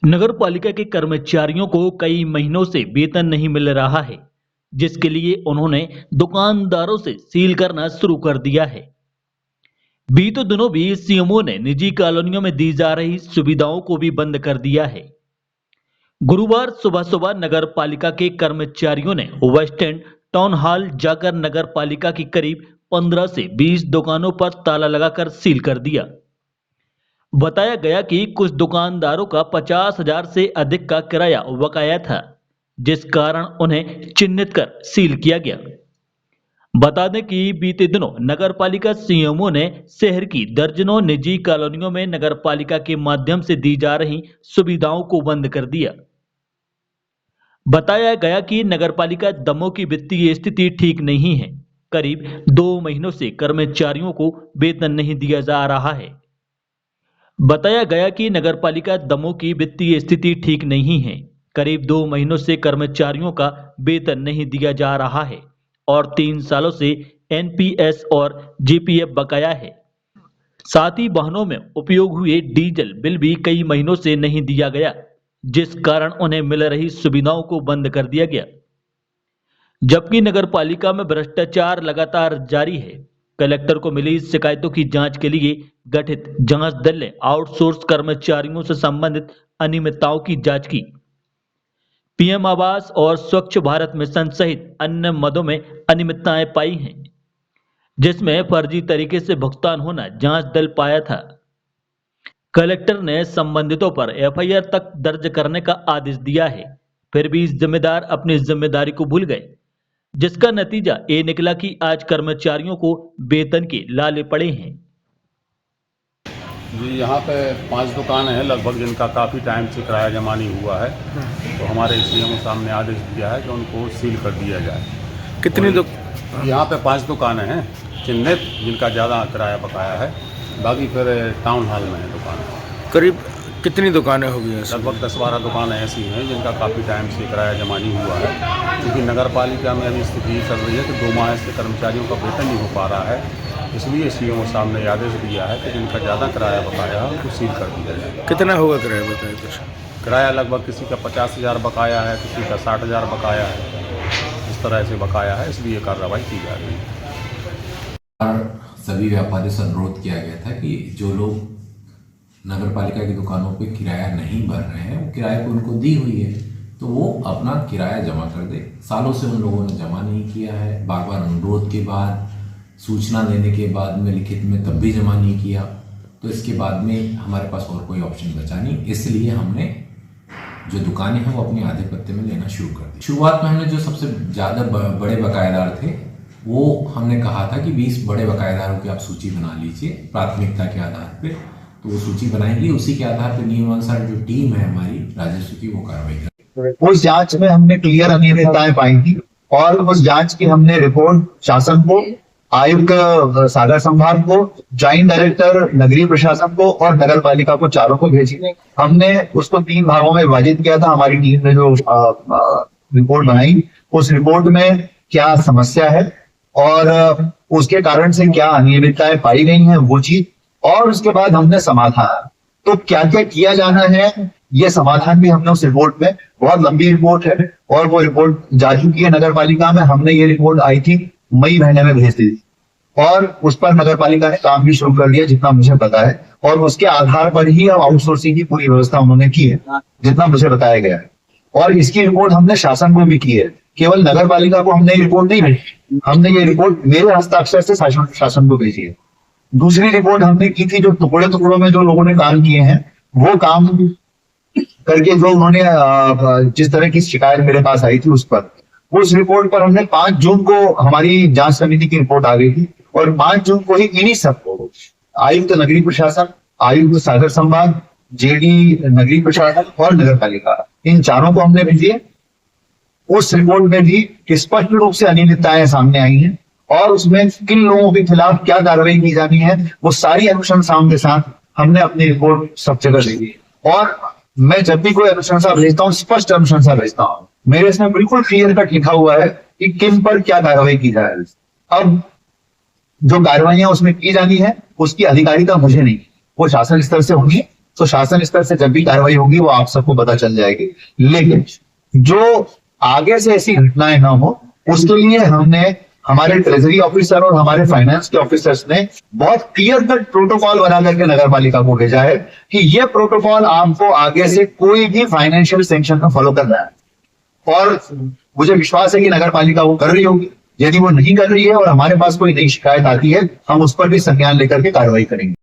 नगर पालिका के कर्मचारियों को कई महीनों से वेतन नहीं मिल रहा है, जिसके लिए उन्होंने दुकानदारों से सील करना शुरू कर दिया है। बीते दिनों भी सीएमओ ने निजी कॉलोनियों में दी जा रही सुविधाओं को भी बंद कर दिया है। गुरुवार सुबह सुबह नगर पालिका के कर्मचारियों ने वेस्ट एंड टाउन हॉल जाकर नगर पालिका की करीब 15 से 20 दुकानों पर ताला लगाकर सील कर दिया। बताया गया कि कुछ दुकानदारों का 50,000 से अधिक का किराया बकाया था, जिस कारण उन्हें चिन्हित कर सील किया गया। बता दें कि बीते दिनों नगर पालिका सीएमओ ने शहर की दर्जनों निजी कॉलोनियों में नगर पालिका के माध्यम से दी जा रही सुविधाओं को बंद कर दिया। बताया गया कि नगर पालिका दमोह की वित्तीय स्थिति ठीक नहीं है। करीब 2 महीनों से कर्मचारियों को वेतन नहीं दिया जा रहा है। बताया गया कि नगर पालिका दमोह की वित्तीय स्थिति ठीक नहीं है। करीब 2 महीनों से कर्मचारियों का वेतन नहीं दिया जा रहा है और 3 सालों से एनपीएस और जीपीएफ बकाया है। साथ ही वाहनों में उपयोग हुए डीजल बिल भी कई महीनों से नहीं दिया गया, जिस कारण उन्हें मिल रही सुविधाओं को बंद कर दिया गया। जबकि नगर पालिका में भ्रष्टाचार लगातार जारी है। कलेक्टर को मिली शिकायतों की जांच के लिए गठित जांच दल ने आउटसोर्स कर्मचारियों से संबंधित अनियमितताओं की जांच की। पीएम आवास और स्वच्छ भारत मिशन सहित अन्य मदों में अनियमितताएं पाई हैं, जिसमें फर्जी तरीके से भुगतान होना जांच दल पाया था। कलेक्टर ने संबंधितों पर एफआईआर तक दर्ज करने का आदेश दिया है, फिर भी जिम्मेदार अपनी जिम्मेदारी को भूल गए, जिसका नतीजा ये निकला कि आज कर्मचारियों को वेतन के लाले पड़े हैं। जी, यहाँ पे 5 दुकानें हैं लगभग, जिनका काफ़ी टाइम से किराया जमा नहीं हुआ है। तो हमारे सीएमओ साहब ने आदेश दिया है कि उनको सील कर दिया जाए। कितनी यहाँ पे 5 दुकानें हैं चिन्हित, जिनका ज़्यादा किराया बकाया है। बाकी फिर टाउन हॉल में है दुकानें। करीब कितनी दुकानें होगी? लगभग 10-12 दुकानें ऐसी हैं जिनका काफ़ी टाइम से किराया जमा नहीं हुआ है, क्योंकि नगर पालिका में अभी स्थिति चल रही है कि 2 माह से कर्मचारियों का वेतन नहीं हो पा रहा है। इसलिए सीएमओ साहब ने आदेश दिया है कि जिनका ज़्यादा किराया बकाया है उनको सील कर दिया जाए। कितना होगा किराया बताइए कुछ? किराया लगभग किसी का 50,000 बकाया है, किसी का 60,000 बकाया है। इस तरह से बकाया है, इसलिए कार्रवाई की जा रही है। और सभी व्यापारियों से अनुरोध किया गया था कि जो लोग नगर पालिका की दुकानों पे किराया नहीं भर रहे हैं, वो किराए को उनको दी हुई है तो वो अपना किराया जमा कर दे। सालों से उन लोगों ने जमा नहीं किया है, बार बार अनुरोध के बाद, सूचना देने के बाद में, लिखित में, तब भी जमा नहीं किया। तो इसके बाद में हमारे पास और कोई ऑप्शन बचा नहीं, इसलिए हमने जो दुकानें हैं वो अपने आधे पत्ते में लेना शुरू कर दी। शुरुआत में हमने जो सबसे ज़्यादा बड़े बकायेदार थे वो हमने कहा था कि 20 बड़े बकायेदारों की आप सूची बना लीजिए प्राथमिकता के आधार पे। तो वो सूची बनाएंगे, उसी के आधार पर नियमानुसार जो टीम है हमारी राजस्व की वो कार्रवाई करेगी। उस जांच में हमने क्लियर अनियमितताएं पाई थी और उस जांच की हमने रिपोर्ट शासन को, आयुक्त सागर संभाग को, ज्वाइंट डायरेक्टर नगरीय प्रशासन को और नगर पालिका को, चारों को भेजी। हमने उसको 3 भागों में विभाजित किया था। हमारी टीम ने जो रिपोर्ट बनाई, उस रिपोर्ट में क्या समस्या है और उसके कारण से क्या अनियमितताएं पाई गई हैं वो चीज, और उसके बाद हमने समाधान, तो क्या क्या किया जाना है ये समाधान भी हमने उस रिपोर्ट में, बहुत लंबी रिपोर्ट है और वो रिपोर्ट जा चुकी है नगर पालिका में। हमने ये रिपोर्ट आई थी मई महीने में भेज दी थी और उस पर नगर पालिका ने काम भी शुरू कर दिया जितना मुझे पता है, और उसके आधार पर ही अब आउटसोर्सिंग की पूरी व्यवस्था उन्होंने की है जितना मुझे बताया गया है। और इसकी रिपोर्ट हमने शासन को भी की है, केवल नगर पालिका को हमने ये रिपोर्ट नहीं भेजी, हमने ये रिपोर्ट मेरे हस्ताक्षर से शासन को भेजी है। दूसरी रिपोर्ट हमने की थी जो टुकड़े टुकड़ों में जो लोगों ने काम किए हैं, वो काम करके जो उन्होंने जिस तरह की शिकायत मेरे पास आई थी उस रिपोर्ट पर हमने 5 जून को हमारी जांच समिति की रिपोर्ट आ गई थी और 5 जून को ही इन्हीं सबको आयुक्त नगरीय प्रशासन, आयुक्त सागर संभाग, जेडी नगरीय प्रशासन और नगर पालिका, इन चारों को हमने भेजी है। उस रिपोर्ट में भी स्पष्ट रूप से अनियमितताएं सामने आई हैं और उसमें किन लोगों के खिलाफ क्या कार्रवाई की जानी है वो सारी अनुशंसाओं के साथ हमने अपनी रिपोर्ट सब जगह दे दी। और मैं जब भी कोई अनुशंसा भेजता हूँ, स्पष्ट अनुशंसा भेजता हूँ, मेरे इसमें बिल्कुल क्लियर कट लिखा हुआ है कि किन पर क्या कार्रवाई की जाए। अब जो कार्रवाइयां उसमें की जानी है उसकी अधिकारिता मुझे नहीं, वो शासन स्तर से होंगी, तो शासन स्तर से जब भी कार्रवाई होगी वो आप सबको पता चल जाएगी। लेकिन जो आगे से ऐसी घटनाएं ना हो उसके लिए हमने हमारे ट्रेजरी ऑफिसर और हमारे फाइनेंस के ऑफिसर्स ने बहुत क्लियर कट प्रोटोकॉल बना करके नगर पालिका को भेजा है कि ये प्रोटोकॉल आपको आगे से कोई भी फाइनेंशियल सैंक्शन का फॉलो करना है। और मुझे विश्वास है कि नगर पालिका वो कर रही होगी। यदि वो नहीं कर रही है और हमारे पास कोई नई शिकायत आती है हम उस पर भी संज्ञान लेकर के कार्रवाई करेंगे।